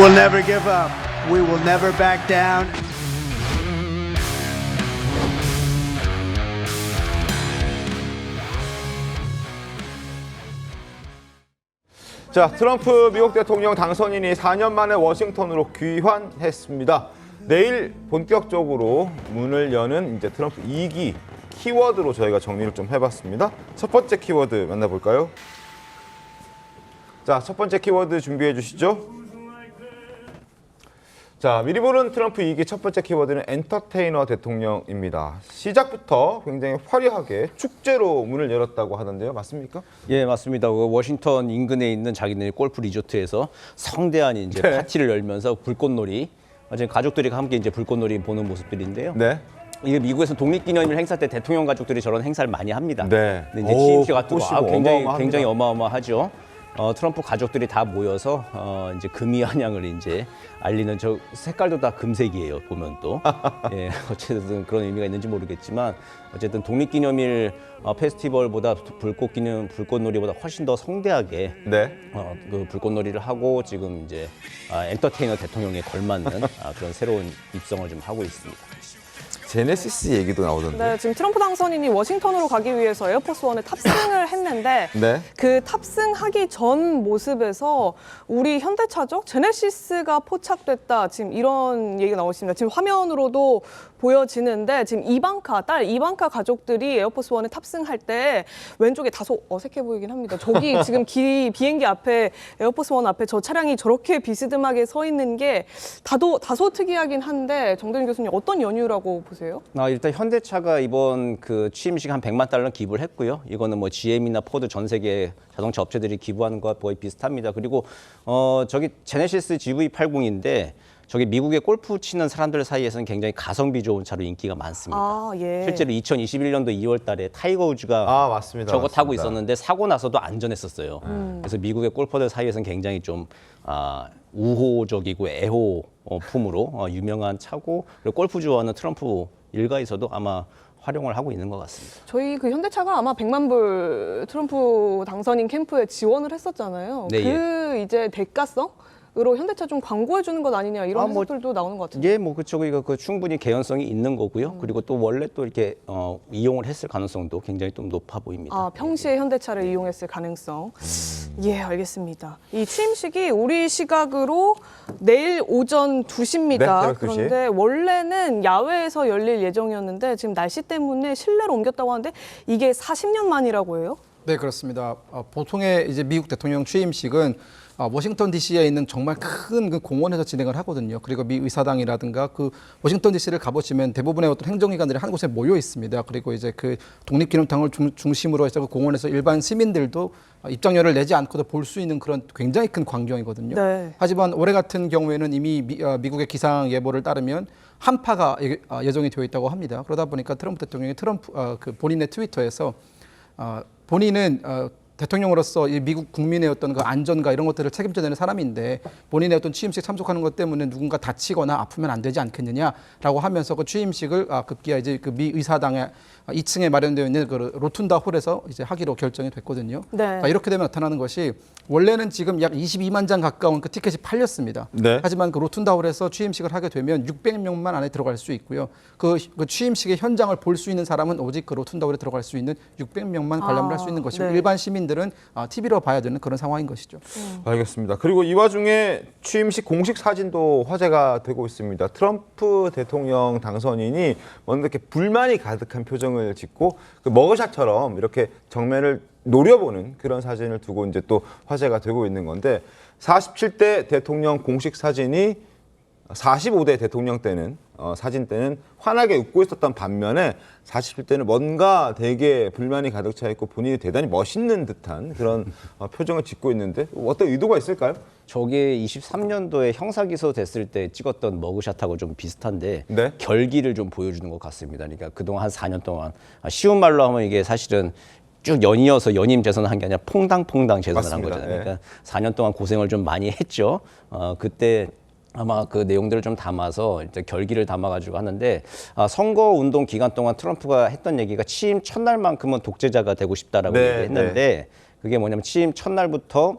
will never give up. We will never back down. 자, 트럼프 미국 대통령 당선인이 4년 만에 워싱턴으로 귀환했습니다. 내일 본격적으로 문을 여는 이제 트럼프 2기 키워드로 저희가 정리를 좀 해봤습니다. 첫 번째 키워드 만나볼까요? 자, 첫 번째 키워드 준비해 주시죠. 자, 미리 보는 트럼프 2기 첫 번째 키워드는 엔터테이너 대통령입니다. 시작부터 굉장히 화려하게 축제로 문을 열었다고 하던데요. 맞습니까? 예, 맞습니다. 워싱턴 인근에 있는 자기네 골프 리조트에서 성대한 이제 네. 파티를 열면서 불꽃놀이, 지금 가족들이 함께 이제 불꽃놀이 보는 모습들인데요. 네. 이게 미국에서 독립기념일 행사 때 대통령 가족들이 저런 행사를 많이 합니다. 네. 근데 이제 취임식 같은 꽃이 거 어마어마합니다. 굉장히 어마어마하죠. 트럼프 가족들이 다 모여서 이제 금이 한양을 이제 알리는 저 색깔도 다 금색이에요. 보면 또 예, 어쨌든 그런 의미가 있는지 모르겠지만 어쨌든 독립기념일 페스티벌보다 불꽃놀이보다 훨씬 더 성대하게 네. 그 불꽃놀이를 하고 지금 이제 엔터테이너 대통령에 걸맞는 그런 새로운 입성을 좀 하고 있습니다. 제네시스 얘기도 나오던데. 네, 지금 트럼프 당선인이 워싱턴으로 가기 위해서 에어포스원에 탑승을 했는데 네. 그 탑승하기 전 모습에서 우리 현대차죠? 제네시스가 포착됐다. 지금 이런 얘기가 나오고 있습니다. 지금 화면으로도 보여지는데 지금 딸 이방카 가족들이 에어포스원에 탑승할 때 왼쪽에 다소 어색해 보이긴 합니다. 저기 지금 비행기 앞에 에어포스원 앞에 저 차량이 저렇게 비스듬하게 서 있는 게 다소 특이하긴 한데 정대린 교수님 어떤 연유라고 보세요? 일단 현대차가 이번 그 취임식 한 100만 달러 기부를 했고요. 이거는 뭐 GM이나 포드 전 세계 자동차 업체들이 기부하는 거와 거의 비슷합니다. 그리고 저기 제네시스 GV80인데 저기 미국의 골프 치는 사람들 사이에서는 굉장히 가성비 좋은 차로 인기가 많습니다. 예. 실제로 2021년도 2월 달에 타이거 우즈가 맞습니다. 저거 타고 맞습니다. 있었는데 사고 나서도 안전했었어요. 그래서 미국의 골퍼들 사이에서는 굉장히 좀 우호적이고 애호 품으로 유명한 차고 그리고 골프 좋아하는 트럼프 일가에서도 아마 활용을 하고 있는 것 같습니다. 저희 그 현대차가 아마 100만 불 트럼프 당선인 캠프에 지원을 했었잖아요. 네, 그 이제 대가성으로 현대차 좀 광고해 주는 것 아니냐 이런 해석들도 나오는 것 같은데. 예, 뭐 그쪽 이거 충분히 개연성이 있는 거고요. 그리고 또 원래 또 이렇게 이용을 했을 가능성도 굉장히 좀 높아 보입니다. 평시에 현대차를 이용했을 가능성. 예, 알겠습니다. 이 취임식이 우리 시각으로 내일 오전 2시입니다. 네, 새벽 2시. 그런데 원래는 야외에서 열릴 예정이었는데 지금 날씨 때문에 실내로 옮겼다고 하는데 이게 40년 만이라고 해요? 네, 그렇습니다. 보통의 이제 미국 대통령 취임식은 워싱턴 DC에 있는 정말 큰 그 공원에서 진행을 하거든요. 그리고 미 의사당이라든가 그 워싱턴 DC를 가보시면 대부분의 어떤 행정기관들이 한 곳에 모여 있습니다. 그리고 이제 그 독립기념탑을 중심으로 해서 그 공원에서 일반 시민들도 입장료를 내지 않고도 볼 수 있는 그런 굉장히 큰 광경이거든요. 네. 하지만 올해 같은 경우에는 이미 미국의 기상 예보를 따르면 한파가 예정이 되어 있다고 합니다. 그러다 보니까 트럼프 대통령이 그 본인의 트위터에서 본인은 대통령으로서 이 미국 국민의 어떤 그 안전과 이런 것들을 책임져야 되는 사람인데 본인의 어떤 취임식 참석하는 것 때문에 누군가 다치거나 아프면 안 되지 않겠느냐라고 하면서 그 취임식을 급기야 이제 그 미 의사당의 2층에 마련되어 있는 그 로툰다 홀에서 이제 하기로 결정이 됐거든요. 네. 이렇게 되면 나타나는 것이 원래는 지금 약 22만 장 가까운 그 티켓이 팔렸습니다. 네. 하지만 그 로툰다 홀에서 취임식을 하게 되면 600명만 안에 들어갈 수 있고요. 그 취임식의 현장을 볼 수 있는 사람은 오직 그 로툰다 홀에 들어갈 수 있는 600명만 관람을 할 수 있는 것이고 네. 일반 시민들은 TV로 봐야 되는 그런 상황인 것이죠. 알겠습니다. 그리고 이 와중에 취임식 공식 사진도 화제가 되고 있습니다. 트럼프 대통령 당선인이 먼저 이렇게 불만이 가득한 표정을 짓고 그 머그샷처럼 이렇게 정면을 노려보는 그런 사진을 두고 이제 또 화제가 되고 있는 건데 47대 대통령 공식 사진이 45대 대통령 때는 사진 때는 환하게 웃고 있었던 반면에 47대는 뭔가 되게 불만이 가득 차 있고 본인이 대단히 멋있는 듯한 그런 표정을 짓고 있는데 어떤 의도가 있을까요? 저게 23년도에 형사기소 됐을 때 찍었던 머그샷하고 좀 비슷한데 네. 결기를 좀 보여주는 것 같습니다. 그러니까 그동안 한 4년 동안 쉬운 말로 하면 이게 사실은 쭉 연이어서 연임 재선을 한 게 아니라 퐁당퐁당 재선을 한 맞습니다. 거잖아요. 네. 그러니까 4년 동안 고생을 좀 많이 했죠. 그때 아마 그 내용들을 좀 담아서 이제 결기를 담아가지고 하는데 선거 운동 기간 동안 트럼프가 했던 얘기가 취임 첫날만큼은 독재자가 되고 싶다라고 네, 얘기했는데 그게 뭐냐면 취임 첫날부터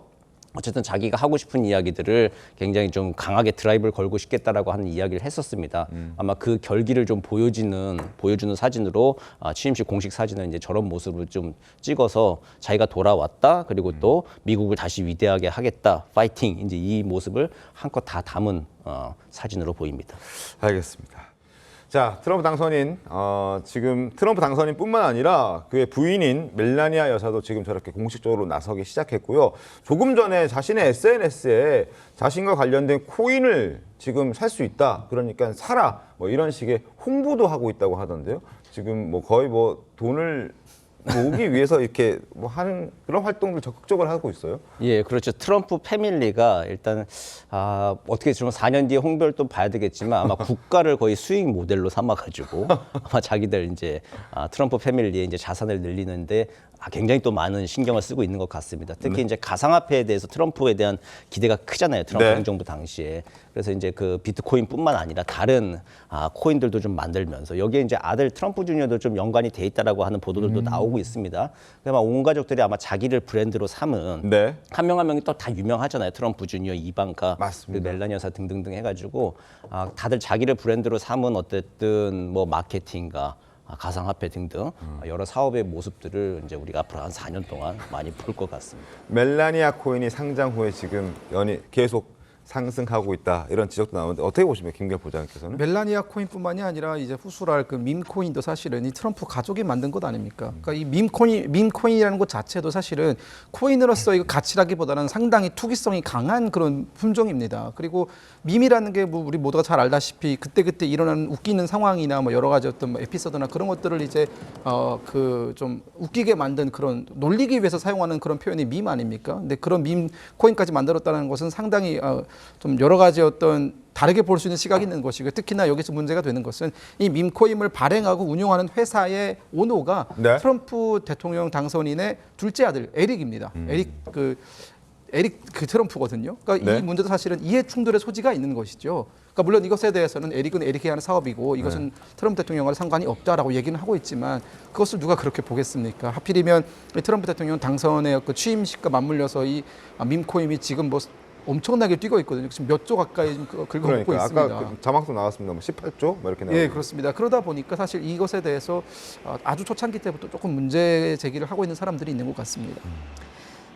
어쨌든 자기가 하고 싶은 이야기들을 굉장히 좀 강하게 드라이브를 걸고 싶겠다라고 하는 이야기를 했었습니다. 아마 그 결기를 좀 보여주는 사진으로 취임식 공식 사진은 이제 저런 모습을 좀 찍어서 자기가 돌아왔다, 그리고 또 미국을 다시 위대하게 하겠다, 파이팅, 이제 이 모습을 한껏 다 담은 사진으로 보입니다. 알겠습니다. 자, 트럼프 당선인, 지금 트럼프 당선인뿐만 아니라 그의 부인인 멜라니아 여사도 지금 저렇게 공식적으로 나서기 시작했고요. 조금 전에 자신의 SNS에 자신과 관련된 코인을 지금 살 수 있다, 그러니까 사라, 뭐 이런 식의 홍보도 하고 있다고 하던데요. 지금 뭐 거의 뭐 돈을 모으기 위해서 이렇게 뭐 하는 그런 활동을 적극적으로 하고 있어요. 예, 그렇죠. 트럼프 패밀리가 일단 어떻게 좀 4년 뒤에 홍보를 또 봐야 되겠지만 아마 국가를 거의 수익 모델로 삼아가지고 아마 자기들 이제 트럼프 패밀리의 이제 자산을 늘리는데 굉장히 또 많은 신경을 쓰고 있는 것 같습니다. 특히 이제 가상화폐에 대해서 트럼프에 대한 기대가 크잖아요. 트럼프 네. 행정부 당시에. 그래서 이제 그 비트코인뿐만 아니라 다른 코인들도 좀 만들면서 여기에 이제 아들 트럼프 주니어도 좀 연관이 돼 있다라고 하는 보도들도 나오고 있습니다. 그래서 온 가족들이 아마 자기를 브랜드로 삼은 네. 한 명 한 명이 또 다 유명하잖아요. 트럼프 주니어, 이방카, 맞습니다. 그리고 멜라니 여사 등등등 해가지고 다들 자기를 브랜드로 삼은 어쨌든 뭐 마케팅과 가상화폐 등등 여러 사업의 모습들을 이제 우리가 앞으로 한 4년 동안 많이 볼 것 같습니다. 멜라니아 코인이 상장 후에 지금 계속 상승하고 있다, 이런 지적도 나오는데 어떻게 보시면 김기현 부장께서는? 멜라니아 코인뿐만이 아니라 이제 후술할 그 밈 코인도 사실은 이 트럼프 가족이 만든 것 아닙니까? 그러니까 이 밈 코인이라는 것 자체도 사실은 코인으로서 이거 가치라기보다는 상당히 투기성이 강한 그런 품종입니다. 그리고 밈이라는 게 뭐 우리 모두가 잘 알다시피 그때그때 일어나는 웃기는 상황이나 뭐 여러 가지 어떤 뭐 에피소드나 그런 것들을 이제 그 좀 웃기게 만든 그런 놀리기 위해서 사용하는 그런 표현이 밈 아닙니까? 근데 그런 밈 코인까지 만들었다는 것은 상당히 좀 여러 가지 어떤 다르게 볼 수 있는 시각이 있는 것이고, 특히나 여기서 문제가 되는 것은 이 밈코인을 발행하고 운영하는 회사의 오너가 네. 트럼프 대통령 당선인의 둘째 아들 에릭입니다. 에릭 그 트럼프거든요. 그러니까 네. 이 문제도 사실은 이해 충돌의 소지가 있는 것이죠. 그러니까 물론 이것에 대해서는 에릭은 에릭이 하는 사업이고 이것은 트럼프 대통령과 상관이 없다라고 얘기는 하고 있지만 그것을 누가 그렇게 보겠습니까? 하필이면 트럼프 대통령 당선의 그 취임식과 맞물려서 이 밈코인이 지금 뭐 엄청나게 뛰고 있거든요. 지금 몇 조 가까이 긁어먹고 그러니까 있습니다. 아까 그 자막도 나왔습니다. 뭐 18조 뭐 이렇게 나오고. 예, 그렇습니다. 그러다 보니까 사실 이것에 대해서 아주 초창기 때부터 조금 문제 제기를 하고 있는 사람들이 있는 것 같습니다.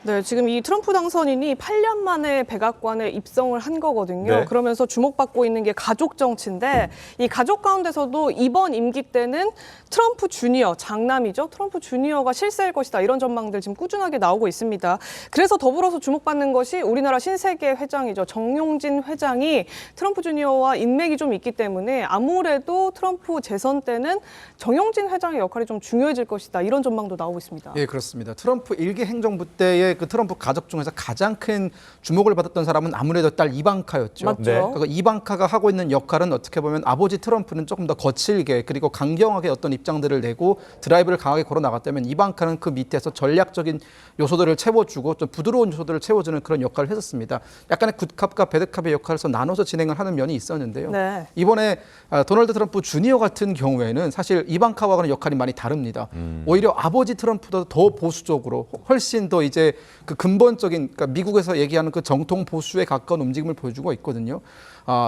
네, 지금 이 트럼프 당선인이 8년 만에 백악관에 입성을 한 거거든요. 네. 그러면서 주목받고 있는 게 가족 정치인데 이 가족 가운데서도 이번 임기 때는 트럼프 주니어, 장남이죠. 트럼프 주니어가 실세일 것이다. 이런 전망들 지금 꾸준하게 나오고 있습니다. 그래서 더불어서 주목받는 것이 우리나라 신세계 회장이죠. 정용진 회장이 트럼프 주니어와 인맥이 좀 있기 때문에 아무래도 트럼프 재선 때는 정용진 회장의 역할이 좀 중요해질 것이다. 이런 전망도 나오고 있습니다. 예, 그렇습니다. 트럼프 1기 행정부 때의 그 트럼프 가족 중에서 가장 큰 주목을 받았던 사람은 아무래도 딸 이방카였죠. 맞죠. 네. 그러니까 이방카가 하고 있는 역할은 어떻게 보면 아버지 트럼프는 조금 더 거칠게 그리고 강경하게 어떤 입장들을 내고 드라이브를 강하게 걸어 나갔다면 이방카는 그 밑에서 전략적인 요소들을 채워주고 좀 부드러운 요소들을 채워주는 그런 역할을 했었습니다. 약간의 굿캅과 배드캅의 역할에서 나눠서 진행을 하는 면이 있었는데요. 네. 이번에 도널드 트럼프 주니어 같은 경우에는 사실 이방카와는 역할이 많이 다릅니다. 오히려 아버지 트럼프보다 더 보수적으로 훨씬 더 이제 그 근본적인, 그러니까 미국에서 얘기하는 그 정통 보수에 가까운 움직임을 보여주고 있거든요.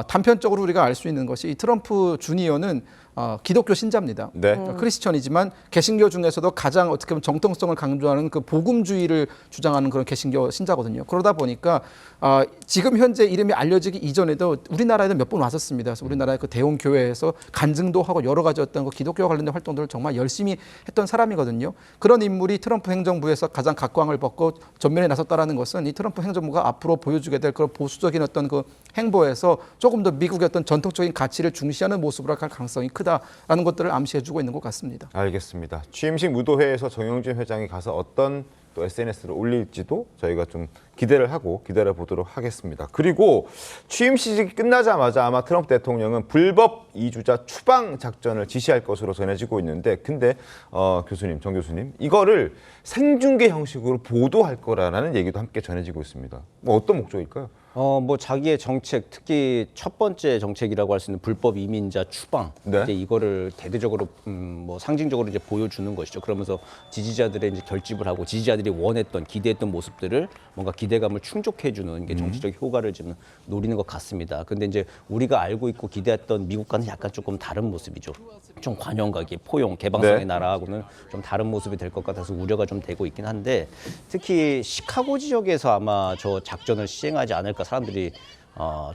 단편적으로 우리가 알 수 있는 것이 이 트럼프 주니어는 기독교 신자입니다. 네. 크리스천이지만 개신교 중에서도 가장 어떻게 보면 정통성을 강조하는 그 복음주의를 주장하는 그런 개신교 신자거든요. 그러다 보니까 지금 현재 이름이 알려지기 이전에도 우리나라에도 몇 번 왔었습니다. 그래서 우리나라의 그 대형 교회에서 간증도 하고 여러 가지 어떤 그 기독교와 관련된 활동들을 정말 열심히 했던 사람이거든요. 그런 인물이 트럼프 행정부에서 가장 각광을 받고 전면에 나섰다라는 것은 이 트럼프 행정부가 앞으로 보여주게 될 그런 보수적인 어떤 그 행보에서 조금 더 미국의 어떤 전통적인 가치를 중시하는 모습으로 갈 가능성이 크다라는 것들을 암시해주고 있는 것 같습니다. 알겠습니다. 취임식 무도회에서 정용진 회장이 가서 어떤 또 SNS를 올릴지도 저희가 좀 기대를 하고 기다려 보도록 하겠습니다. 그리고 취임식이 끝나자마자 아마 트럼프 대통령은 불법 이주자 추방 작전을 지시할 것으로 전해지고 있는데, 근데 교수님, 정 교수님, 이거를 생중계 형식으로 보도할 거라는 얘기도 함께 전해지고 있습니다. 뭐 어떤 목적일까요? 뭐 자기의 정책, 특히 첫 번째 정책이라고 할 수 있는 불법 이민자 추방, 네. 이제 이거를 대대적으로 뭐 상징적으로 이제 보여주는 것이죠. 그러면서 지지자들의 이제 결집을 하고 지지자들이 원했던, 기대했던 모습들을 뭔가 기대감을 충족해주는 게 정치적 효과를 지금 노리는 것 같습니다. 근데 이제 우리가 알고 있고 기대했던 미국과는 약간 조금 다른 모습이죠. 좀 관용가기, 포용, 개방성의 네. 나라하고는 좀 다른 모습이 될 것 같아서 우려가 좀 되고 있긴 한데, 특히 시카고 지역에서 아마 저 작전을 시행하지 않을까 사람들이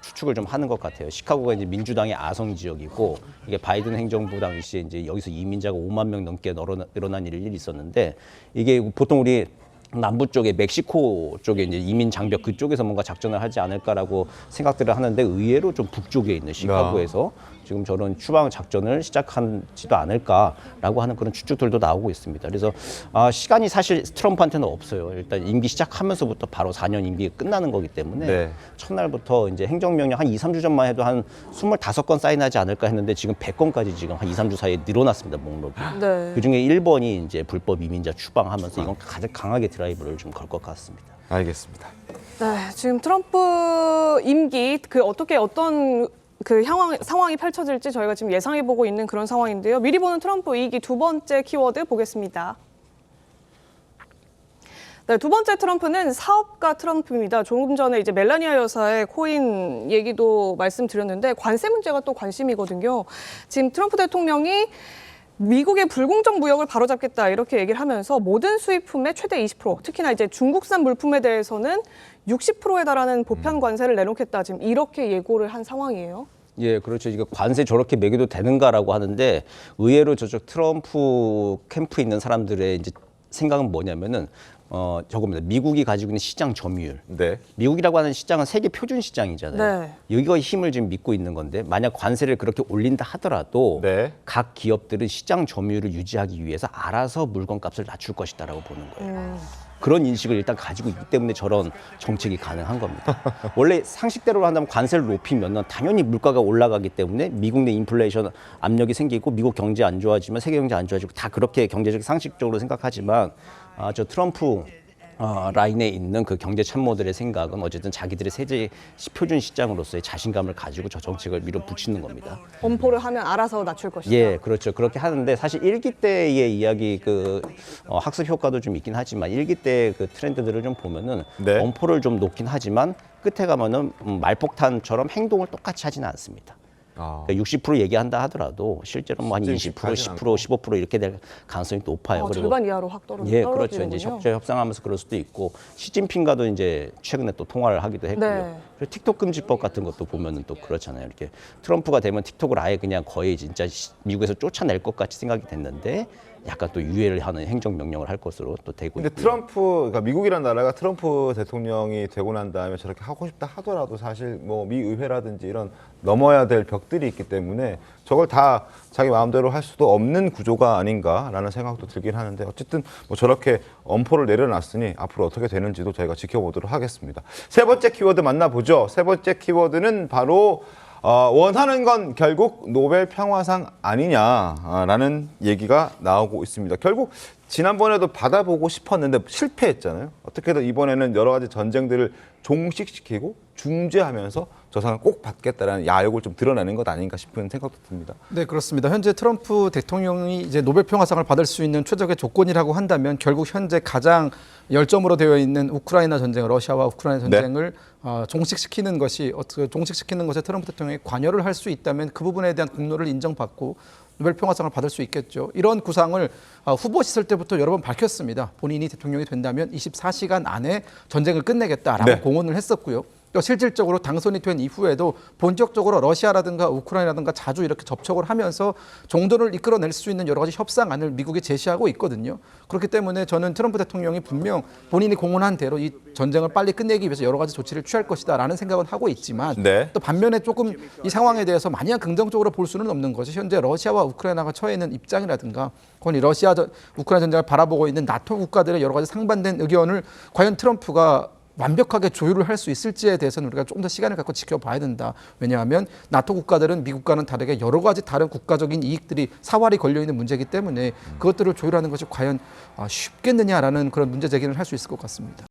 추측을 좀 하는 것 같아요. 시카고가 이제 민주당의 아성 지역이고, 이게 바이든 행정부 당시에 이제 여기서 이민자가 5만 명 넘게 늘어난 일이 있었는데, 이게 보통 우리 남부 쪽에 멕시코 쪽에 이제 이민 장벽 그쪽에서 뭔가 작전을 하지 않을까라고 생각들을 하는데, 의외로 좀 북쪽에 있는 시카고에서 지금 저런 추방 작전을 시작하지도 않을까라고 하는 그런 추측들도 나오고 있습니다. 그래서 시간이 사실 트럼프한테는 없어요. 일단 임기 시작하면서부터 바로 4년 임기가 끝나는 거기 때문에 네. 첫날부터 이제 행정명령 한 2, 3주 전만 해도 한 25건 사인하지 않을까 했는데, 지금 100건까지 지금 한 2, 3주 사이에 늘어났습니다, 목록이. 네. 그중에 1번이 이제 불법 이민자 추방하면서 이건 가장 강하게 드라이브를 좀 걸 것 같습니다. 알겠습니다. 네, 지금 트럼프 임기 어떤 상황이 펼쳐질지 저희가 지금 예상해 보고 있는 그런 상황인데요. 미리 보는 트럼프 2기 두 번째 키워드 보겠습니다. 네, 두 번째 트럼프는 사업가 트럼프입니다. 조금 전에 이제 멜라니아 여사의 코인 얘기도 말씀드렸는데, 관세 문제가 또 관심이거든요. 지금 트럼프 대통령이 미국의 불공정 무역을 바로잡겠다 이렇게 얘기를 하면서 모든 수입품의 최대 20%, 특히나 이제 중국산 물품에 대해서는 60%에 달하는 보편 관세를 내놓겠다, 지금 이렇게 예고를 한 상황이에요. 예, 그렇죠. 이거 관세 저렇게 매겨도 되는가라고 하는데, 의외로 저쪽 트럼프 캠프에 있는 사람들의 이제 생각은 뭐냐면은 저겁니다. 미국이 가지고 있는 시장 점유율. 네. 미국이라고 하는 시장은 세계 표준 시장이잖아요. 네. 여기가 힘을 지금 믿고 있는 건데, 만약 관세를 그렇게 올린다 하더라도 네. 각 기업들은 시장 점유율을 유지하기 위해서 알아서 물건값을 낮출 것이다라고 보는 거예요. 그런 인식을 일단 가지고 있기 때문에 저런 정책이 가능한 겁니다. 원래 상식대로 한다면 관세를 높이면 당연히 물가가 올라가기 때문에 미국 내 인플레이션 압력이 생기고, 미국 경제 안 좋아지면 세계 경제 안 좋아지고, 다 그렇게 경제적 상식적으로 생각하지만, 저 트럼프 라인에 있는 그 경제 참모들의 생각은 어쨌든 자기들의 세계 표준 시장으로서의 자신감을 가지고 저 정책을 밀어붙이는 겁니다. 엄포를 하면 알아서 낮출 것이다. 예, 그렇죠. 그렇게 하는데, 사실 1기 때의 이야기 학습 효과도 좀 있긴 하지만, 1기 때 그 트렌드들을 좀 보면은 네. 엄포를 좀 놓긴 하지만 끝에 가면은 말폭탄처럼 행동을 똑같이 하지는 않습니다. 그러니까 60% 얘기한다 하더라도 실제로 뭐 한 20%, 10%, 15% 이렇게 될 가능성이 높아요. 절반 이하로 확 예, 그렇죠. 이제 떨어지는군요. 협상하면서 그럴 수도 있고, 시진핑과도 이제 최근에 또 통화를 하기도 했고요. 네. 그리고 틱톡 금지법 같은 것도 보면은 또 그렇잖아요. 이렇게 트럼프가 되면 틱톡을 아예 그냥 거의 진짜 미국에서 쫓아낼 것 같이 생각이 됐는데, 약간 또 유예를 하는 행정명령을 할 것으로 또 되고 근데 있고요. 그러니까 미국이란 나라가 트럼프 대통령이 되고 난 다음에 저렇게 하고 싶다 하더라도 사실 뭐 미 의회라든지 이런 넘어야 될 벽들이 있기 때문에 저걸 다 자기 마음대로 할 수도 없는 구조가 아닌가라는 생각도 들긴 하는데, 어쨌든 뭐 저렇게 엄포를 내려놨으니 앞으로 어떻게 되는지도 저희가 지켜보도록 하겠습니다. 세 번째 키워드 만나보죠. 세 번째 키워드는 바로 원하는 건 결국 노벨 평화상 아니냐라는 얘기가 나오고 있습니다. 결국 지난번에도 받아보고 싶었는데 실패했잖아요. 어떻게든 이번에는 여러 가지 전쟁들을 종식시키고 중재하면서 저 상을 꼭 받겠다라는 야욕을 좀 드러내는 것 아닌가 싶은 생각도 듭니다. 네, 그렇습니다. 현재 트럼프 대통령이 이제 노벨 평화상을 받을 수 있는 최적의 조건이라고 한다면, 결국 현재 가장 열점으로 되어 있는 우크라이나 전쟁, 러시아와 우크라이나 전쟁을 종식시키는 것에 트럼프 대통령이 관여를 할 수 있다면 그 부분에 대한 공로를 인정받고 노벨 평화상을 받을 수 있겠죠. 이런 구상을 후보 시절 때부터 여러 번 밝혔습니다. 본인이 대통령이 된다면 24시간 안에 전쟁을 끝내겠다라고 네. 공언을 했었고요. 또 실질적으로 당선이 된 이후에도 본격적으로 러시아라든가 우크라이나라든가 자주 이렇게 접촉을 하면서 종전을 이끌어낼 수 있는 여러 가지 협상안을 미국이 제시하고 있거든요. 그렇기 때문에 저는 트럼프 대통령이 분명 본인이 공언한 대로 이 전쟁을 빨리 끝내기 위해서 여러 가지 조치를 취할 것이다라는 생각은 하고 있지만, 네. 또 반면에 조금 이 상황에 대해서 마냥 긍정적으로 볼 수는 없는 것이, 현재 러시아와 우크라이나가 처해 있는 입장이라든가, 혹은 이 우크라이나 전쟁을 바라보고 있는 나토 국가들의 여러 가지 상반된 의견을 과연 트럼프가 완벽하게 조율을 할 수 있을지에 대해서는 우리가 조금 더 시간을 갖고 지켜봐야 된다. 왜냐하면 나토 국가들은 미국과는 다르게 여러 가지 다른 국가적인 이익들이 사활이 걸려있는 문제이기 때문에 그것들을 조율하는 것이 과연 쉽겠느냐라는 그런 문제 제기를 할 수 있을 것 같습니다.